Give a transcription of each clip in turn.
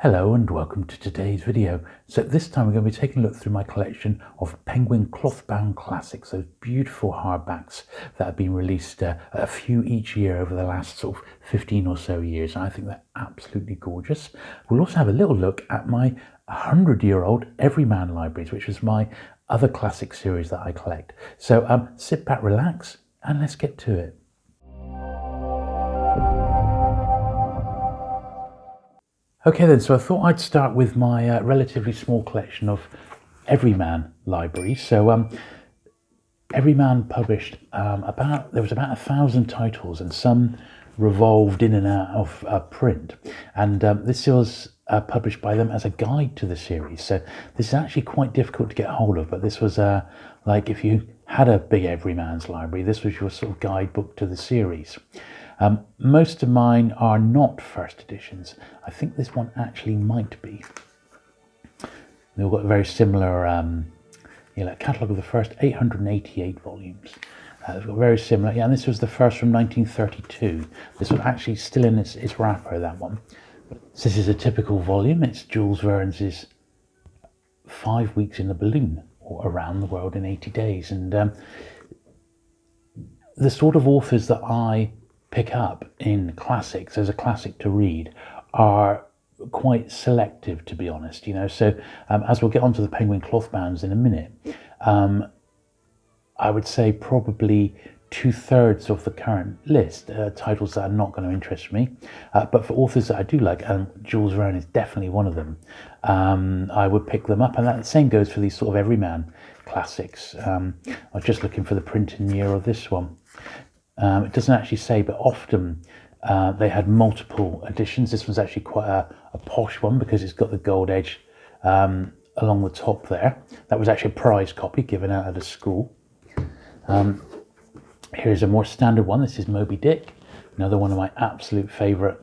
Hello and welcome to today's video. So this time we're going to be taking a look through my collection of Penguin Clothbound Classics, those beautiful hardbacks that have been released a few each year over the last sort of 15 or so years. And I think they're absolutely gorgeous. We'll also have a little look at my 100-year-old Everyman libraries, which was my other classic series that I collect. So sit back, relax, and let's get to it. Okay then, so I thought I'd start with my relatively small collection of Everyman libraries. So Everyman published there was about 1,000 titles, and some revolved in and out of print. And this was published by them as a guide to the series. So this is actually quite difficult to get hold of, but this was like if you had a big Everyman's library, this was your sort of guidebook to the series. Most of mine are not first editions. I think this one actually might be. They've got a very similar catalogue of the first 888 volumes. They've got very similar, and this was the first from 1932. This was actually still in its wrapper, that one. So this is a typical volume. It's Jules Verne's 5 Weeks in a Balloon, or Around the World in 80 Days. And the sort of authors that I pick up in classics as a classic to read are quite selective, to be honest, so as we'll get onto the Penguin Clothbounds in a minute, I would say probably 2/3 of the current list titles that are not going to interest me, but for authors that I do like, and Jules Verne is definitely one of them, I would pick them up. And that the same goes for these sort of Everyman classics. I was just looking for the printing year of this one. It doesn't actually say, but often they had multiple editions. This one's actually quite a posh one because it's got the gold edge along the top there. That was actually a prize copy given out at a school. Here's a more standard one. This is Moby Dick, another one of my absolute favourite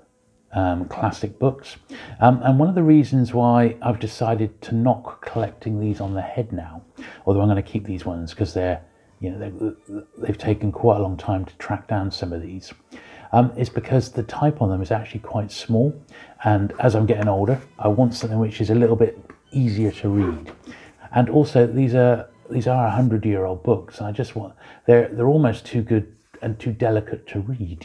classic books. And one of the reasons why I've decided to not collecting these on the head now, although I'm going to keep these ones because they've taken quite a long time to track down some of these, is because the type on them is actually quite small, and as I'm getting older I want something which is a little bit easier to read. And also these are 100-year-old books, and I just want they're almost too good and too delicate to read,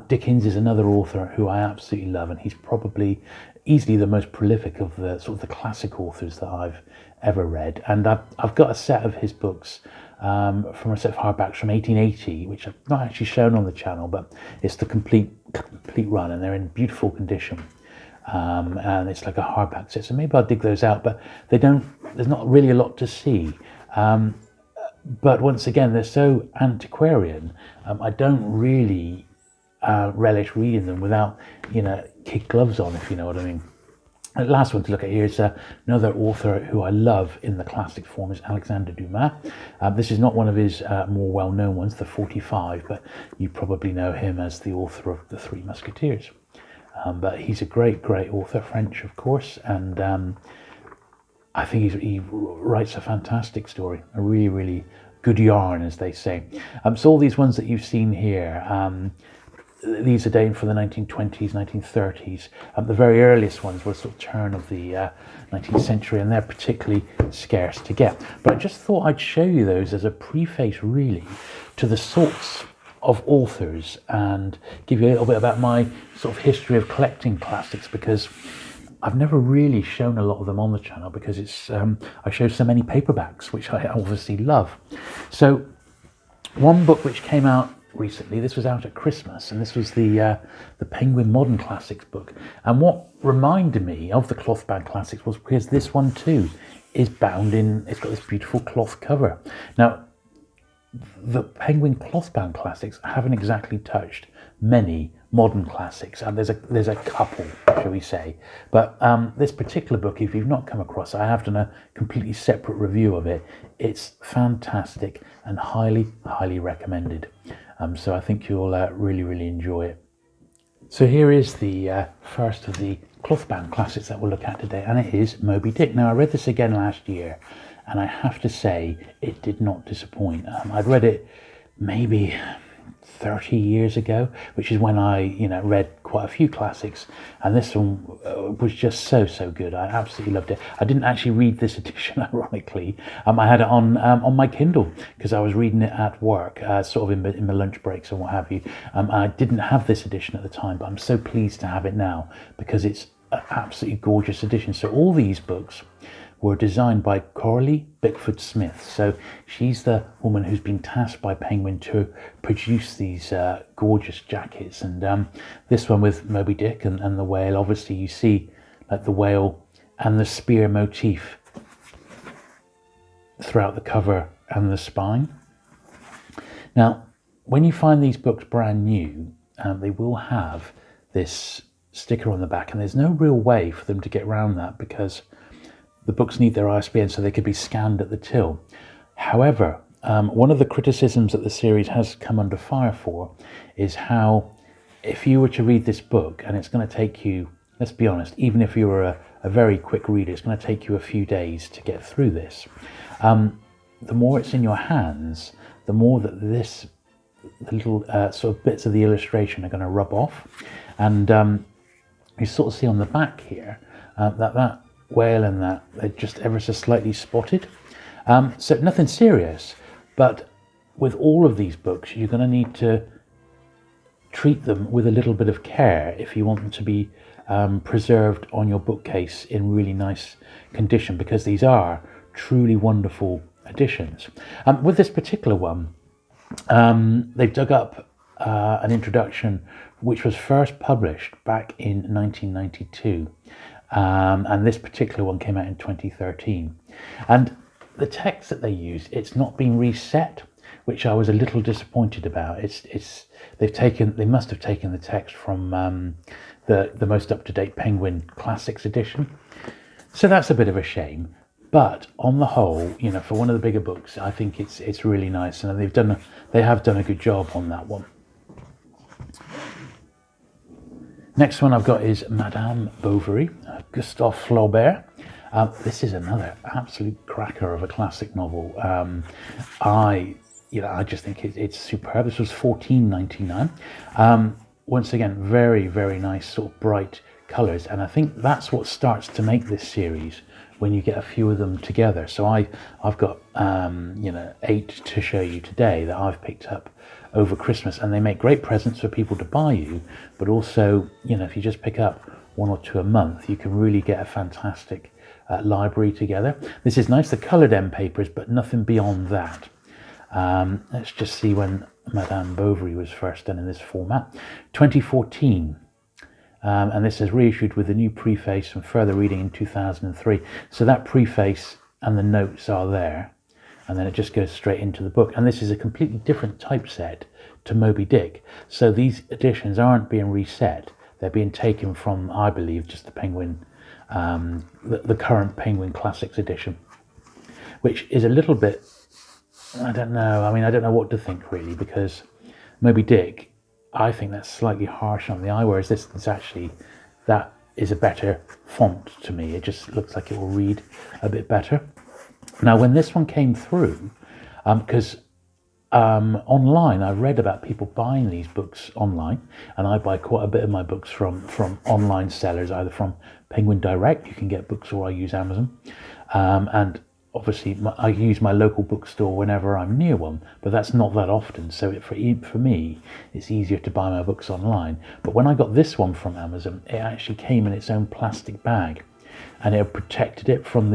Dickens is another author who I absolutely love, and he's probably easily the most prolific of the sort of the classic authors that I've ever read. And I've got a set of his books from a set of hardbacks from 1880, which I've not actually shown on the channel, but it's the complete run, and they're in beautiful condition. And it's like a hardback set, so maybe I'll dig those out, but there's not really a lot to see. But once again, they're so antiquarian, I don't really relish reading them without, kid gloves on, if you know what I mean. The last one to look at here is another author who I love in the classic form is Alexandre Dumas. This is not one of his more well-known ones, the 45, but you probably know him as the author of The Three Musketeers. But he's a great author, French of course, and I think he writes a fantastic story, a really good yarn, as they say. So all these ones that you've seen here, these are dating from the 1920s, 1930s. The very earliest ones were sort of turn of the 19th century, and they're particularly scarce to get. But I just thought I'd show you those as a preface, really, to the sorts of authors, and give you a little bit about my sort of history of collecting classics, because I've never really shown a lot of them on the channel because it's I show so many paperbacks, which I obviously love. So one book which came out recently, this was out at Christmas, and this was the Penguin Modern Classics book. And what reminded me of the Clothbound Classics was because this one too is bound in, it's got this beautiful cloth cover. Now, the Penguin Clothbound Classics haven't exactly touched many modern classics, and there's a couple, shall we say, but this particular book, if you've not come across it, I have done a completely separate review of it. It's fantastic and highly recommended. So I think you'll really enjoy it. So here is the first of the Clothbound Classics that we'll look at today, and it is Moby Dick. Now, I read this again last year, and I have to say it did not disappoint. I'd read it maybe 30 years ago, which is when I read quite a few classics, and this one was just so good. I absolutely loved it. I didn't actually read this edition, ironically. I had it on my Kindle because I was reading it at work, sort of in my lunch breaks and what have you. I didn't have this edition at the time, but I'm so pleased to have it now because it's an absolutely gorgeous edition. So all these books were designed by Coralie Bickford-Smith. So she's the woman who's been tasked by Penguin to produce these gorgeous jackets. And this one with Moby Dick and the whale, obviously you see like the whale and the spear motif throughout the cover and the spine. Now, when you find these books brand new, they will have this sticker on the back, and there's no real way for them to get around that because the books need their ISBN so they could be scanned at the till. However, one of the criticisms that the series has come under fire for is how, if you were to read this book, and it's going to take you, let's be honest, even if you were a very quick reader, it's going to take you a few days to get through this. The more it's in your hands, the more that the little sort of bits of the illustration are going to rub off. And you sort of see on the back here that whale and that they're just ever so slightly spotted. So nothing serious, but with all of these books, you're going to need to treat them with a little bit of care if you want them to be preserved on your bookcase in really nice condition, because these are truly wonderful editions. With this particular one, they've dug up an introduction which was first published back in 1992. And this particular one came out in 2013. And the text that they use, it's not been reset, which I was a little disappointed about. They must have taken the text from the most up-to-date Penguin Classics edition. So that's a bit of a shame. But on the whole, for one of the bigger books, I think it's really nice, and they have done a good job on that one. Next one I've got is Madame Bovary, Gustave Flaubert. This is another absolute cracker of a classic novel. I just think it's superb. This was $14.99. Once again, very, very nice, sort of bright colours, and I think that's what starts to make this series when you get a few of them together. So I've got 8 to show you today that I've picked up over Christmas, and they make great presents for people to buy you, but also if you just pick up 1 or 2 a month, you can really get a fantastic library together. This is nice, the coloured end papers, but nothing beyond that. Let's just see when Madame Bovary was first done in this format. 2014. And this is reissued with a new preface and further reading in 2003. So that preface and the notes are there, and then it just goes straight into the book. And this is a completely different typeset to Moby Dick. So these editions aren't being reset. They're being taken from, I believe, just the Penguin, the current Penguin Classics edition, which is a little bit, I don't know. I mean, I don't know what to think really, because Moby Dick, I think that's slightly harsh on the eye, whereas this is actually, that is a better font to me. It just looks like it will read a bit better. Now, when this one came through, because online, I've read about people buying these books online, and I buy quite a bit of my books from online sellers, either from Penguin Direct, you can get books, or I use Amazon, and obviously I use my local bookstore whenever I'm near one, but that's not that often, so for me it's easier to buy my books online. But when I got this one from Amazon, it actually came in its own plastic bag, and it protected it from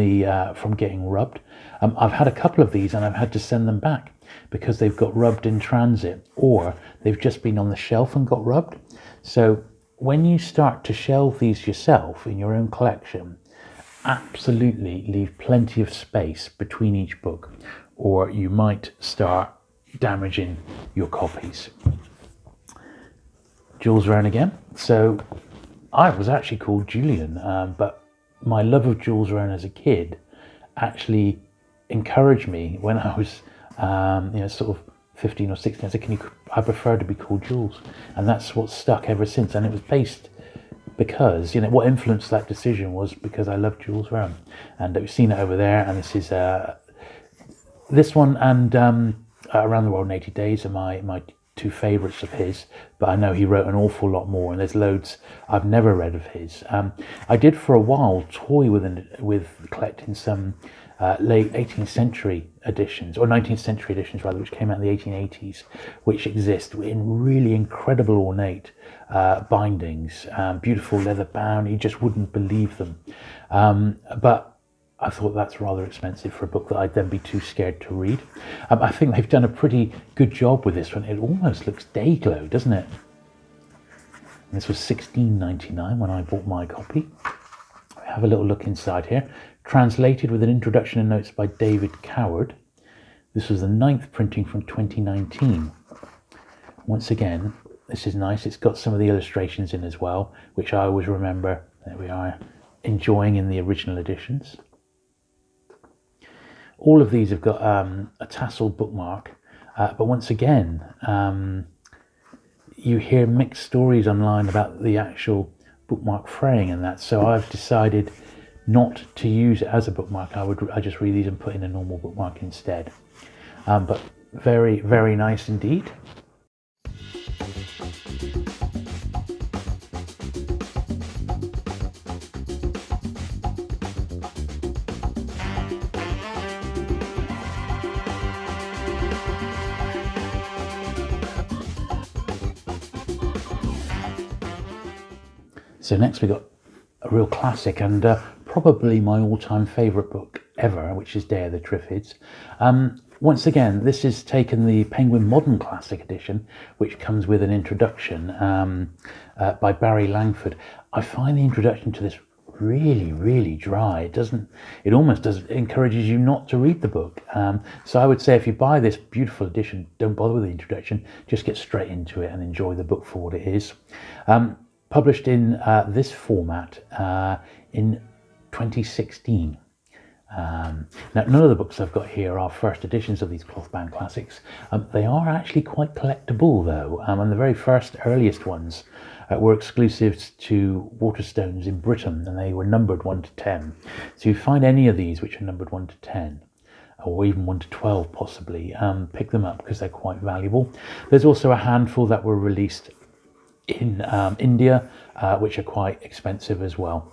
getting rubbed. I've had a couple of these, and I've had to send them back because they've got rubbed in transit, or they've just been on the shelf and got rubbed. So when you start to shelve these yourself in your own collection, absolutely leave plenty of space between each book, or you might start damaging your copies. Jules Verne again. So I was actually called Julian, but my love of Jules Verne as a kid actually encouraged me when I was sort of 15 or 16. I said, I prefer to be called Jules, and that's what stuck ever since. And it was based because what influenced that decision was because I love Jules Verne, and we've seen it over there. And this is this one and Around the World in 80 Days are my two favourites of his, but I know he wrote an awful lot more, and there's loads I've never read of his. I did for a while toy with collecting some late 18th century editions, or 19th century editions rather, which came out in the 1880s, which exist in really incredible ornate bindings, beautiful leather bound. You just wouldn't believe them. But I thought that's rather expensive for a book that I'd then be too scared to read. I think they've done a pretty good job with this one. It almost looks day glow, doesn't it? And this was $16.99 when I bought my copy. Have a little look inside here. Translated with an introduction and notes by David Coward. This was the 9th printing from 2019. Once again, this is nice. It's got some of the illustrations in as well, which I always remember, there we are, enjoying in the original editions. All of these have got a Tassel bookmark, but once again, you hear mixed stories online about the actual bookmark fraying and that, so I've decided not to use it as a bookmark. I just read these and put in a normal bookmark instead. But very, very nice indeed. So next we got a real classic, and probably my all-time favourite book ever, which is Day of the Triffids. Once again, this is taken the Penguin Modern Classic edition, which comes with an introduction by Barry Langford. I find the introduction to this really, really dry. It almost encourages you not to read the book. So I would say if you buy this beautiful edition, don't bother with the introduction, just get straight into it and enjoy the book for what it is. Published in this format in 2016. Now, none of the books I've got here are first editions of these clothbound classics. They are actually quite collectible though, and the very first earliest ones were exclusives to Waterstones in Britain, and they were numbered 1 to 10. So if you find any of these which are numbered 1 to 10, or even 1 to 12 possibly, pick them up because they're quite valuable. There's also a handful that were released in India, which are quite expensive as well.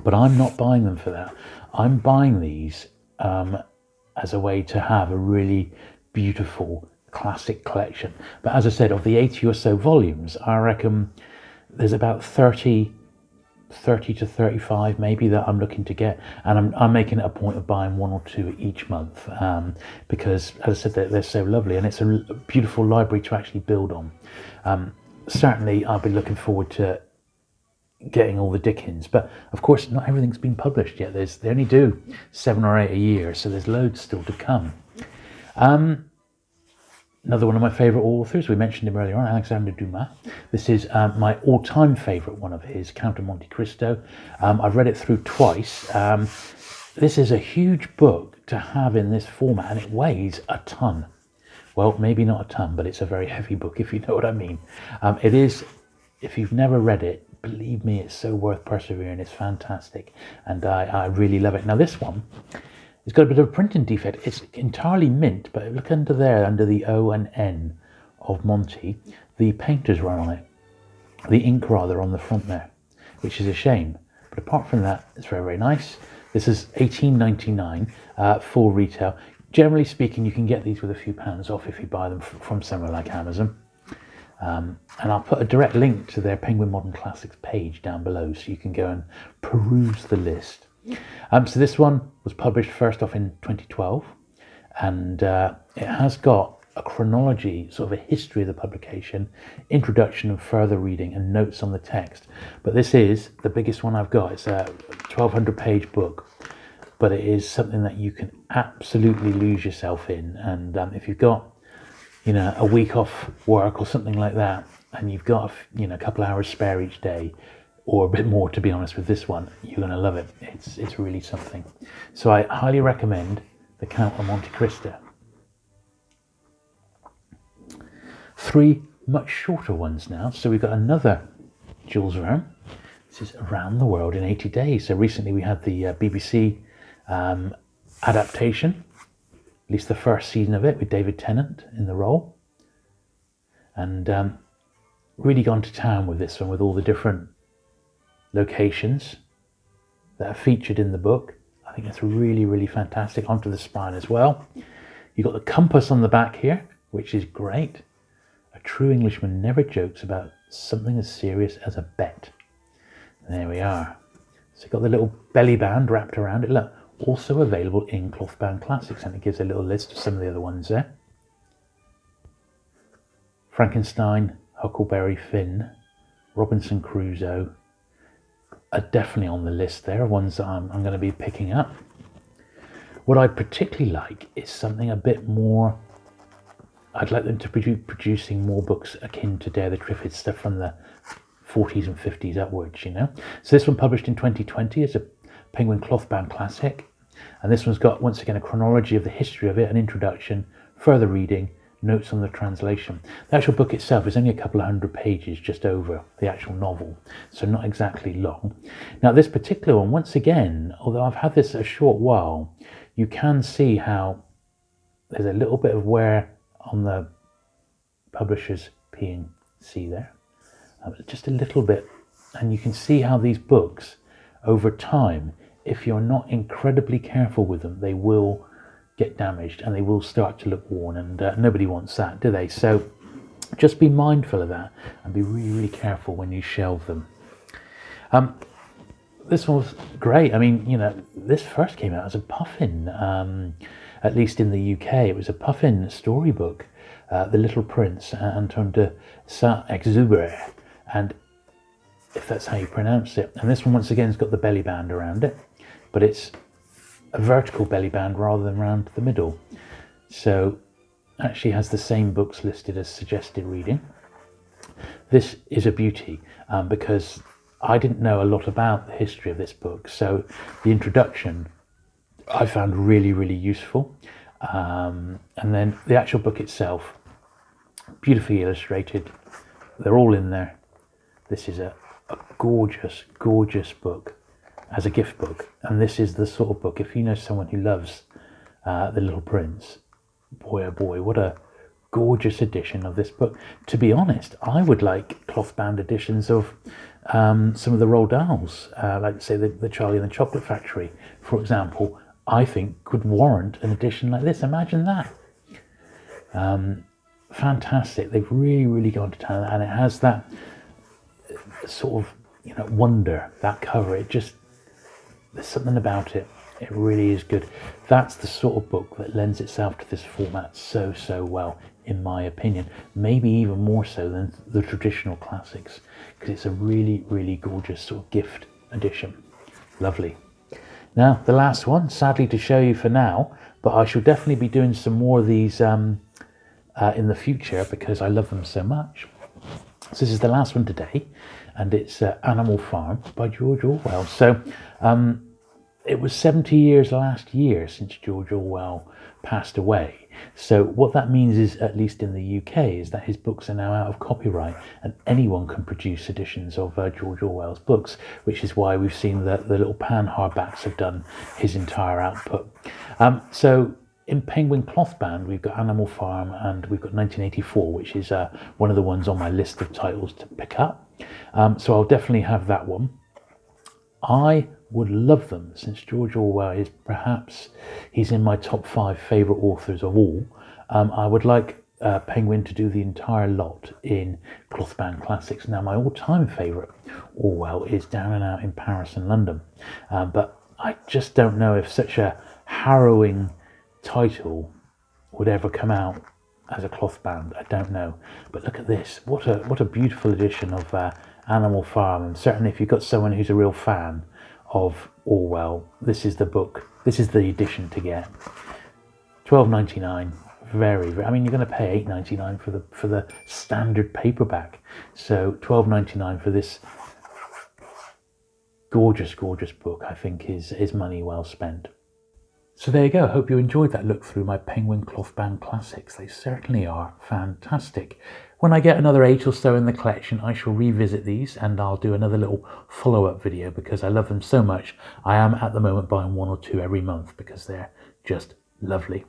But I'm not buying them for that. I'm buying these as a way to have a really beautiful classic collection. But as I said, of the 80 or so volumes, I reckon there's about 30 to 35 maybe that I'm looking to get, and I'm making it a point of buying 1 or 2 each month, because as I said, they're so lovely, and it's a beautiful library to actually build on. Certainly I'll be looking forward to getting all the Dickens, but of course not everything's been published yet. They only do 7 or 8 a year, so there's loads still to come. Another one of my favourite authors, we mentioned him earlier on, Alexandre Dumas. This is my all-time favourite one of his, Count of Monte Cristo. I've read it through twice. This is a huge book to have in this format, and it weighs a ton. Well, maybe not a ton, but it's a very heavy book, if you know what I mean. It is, if you've never read it, believe me, it's so worth persevering. It's fantastic, and I really love it. Now, this one, it's got a bit of a printing defect. It's entirely mint, but look under there, under the O and N of Monty, the painters run on it. The ink, rather, on the front there, which is a shame. But apart from that, it's very, very nice. This is $18.99 full retail. Generally speaking, you can get these with a few pounds off if you buy them from somewhere like Amazon. And I'll put a direct link to their Penguin Modern Classics page down below, so you can go and peruse the list. So this one was published first off in 2012, and it has got a chronology, sort of a history of the publication, introduction and further reading, and notes on the text. But this is the biggest one I've got. It's a 1,200-page book. But it is something that you can absolutely lose yourself in. And if you've got, a week off work or something like that, and you've got, a couple of hours spare each day, or a bit more, to be honest, with this one, you're going to love it. It's really something. So I highly recommend The Count of Monte Cristo. 3 much shorter ones now. So we've got another Jules Verne. This is Around the World in 80 Days. So recently we had the BBC adaptation, at least the first season of it, with David Tennant in the role. and really gone to town with this one, with all the different locations that are featured in the book. I think that's really, really fantastic. Onto the spine as well. You've got the compass on the back here, which is great. A true Englishman never jokes about something as serious as a bet. There we are. So you've got the little belly band wrapped around it. Look, also available in Clothbound Classics, and it gives a little list of some of the other ones there. Frankenstein, Huckleberry Finn, Robinson Crusoe are definitely on the list there, ones that I'm going to be picking up. What I particularly like is something a bit more, I'd like them to be producing more books akin to Dare the Triffids, stuff from the 40s and 50s upwards, you know. So this one published in 2020 is a Penguin Clothbound Classic, and this one's got, once again, a chronology of the history of it, an introduction, further reading, notes on the translation. The actual book itself is only a couple of 100 pages, just over the actual novel, so not exactly long. Now this particular one, once again, although I've had this a short while, you can see how there's a little bit of wear on the publisher's P&C there, just a little bit, and you can see how these books over time, if you're not incredibly careful with them, they will get damaged and they will start to look worn, and nobody wants that, do they? So just be mindful of that and be really, really careful when you shelve them. This one was great. I mean, you know, this first came out as a puffin, at least in the UK. It was a puffin storybook, The Little Prince, Antoine de Saint-Exupéry, and if that's how you pronounce it. And this one, once again, has got the belly band around it, but it's a vertical belly band rather than round the middle. So actually has the same books listed as suggested reading. This is a beauty because I didn't know a lot about the history of this book, so the introduction I found really, really useful. And then the actual book itself, beautifully illustrated. They're all in there. This is a gorgeous, gorgeous book as a gift book, and this is the sort of book, if you know someone who loves The Little Prince, boy oh boy, what a gorgeous edition of this book. To be honest, I would like cloth-bound editions of some of the Roald Dahls, like say the Charlie and the Chocolate Factory, for example. I think could warrant an edition like this. Imagine that. Fantastic. They've really, really gone to town, and it has that sort of, you know, wonder, that cover. It just, there's something about it. It really is good. That's the sort of book that lends itself to this format so, so well, in my opinion. Maybe even more so than the traditional classics, because it's a really, really gorgeous sort of gift edition. Lovely. Now, the last one, sadly to show you for now, but I shall definitely be doing some more of these in the future because I love them so much. So this is the last one today, and it's Animal Farm by George Orwell. So it was 70 years last year since George Orwell passed away. So what that means is, at least in the UK, is that his books are now out of copyright and anyone can produce editions of George Orwell's books, which is why we've seen that the little pan hardbacks have done his entire output. So in Penguin Clothbound, we've got Animal Farm and we've got 1984, which is one of the ones on my list of titles to pick up. So I'll definitely have that one. I would love them, since George Orwell is perhaps, he's in my top 5 favourite authors of all. I would like Penguin to do the entire lot in Clothbound Classics. Now, my all-time favourite Orwell is Down and Out in Paris and London, but I just don't know if such a harrowing title would ever come out as a clothbound. I don't know, but look at this. What a beautiful edition of Animal Farm, and certainly if you've got someone who's a real fan of Orwell, this is the book, this is the edition to get. £12.99, very, very, I mean, you're going to pay £8.99 for the standard paperback, so £12.99 for this gorgeous, gorgeous book, I think is money well spent. So there you go. I hope you enjoyed that look through my Penguin Clothbound Classics. They certainly are fantastic. When I get another 8 or so in the collection, I shall revisit these and I'll do another little follow-up video because I love them so much. I am at the moment buying 1 or 2 every month because they're just lovely.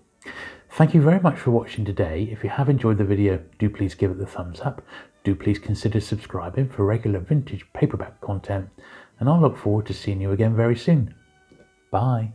Thank you very much for watching today. If you have enjoyed the video, do please give it the thumbs up. Do please consider subscribing for regular vintage paperback content, and I'll look forward to seeing you again very soon. Bye.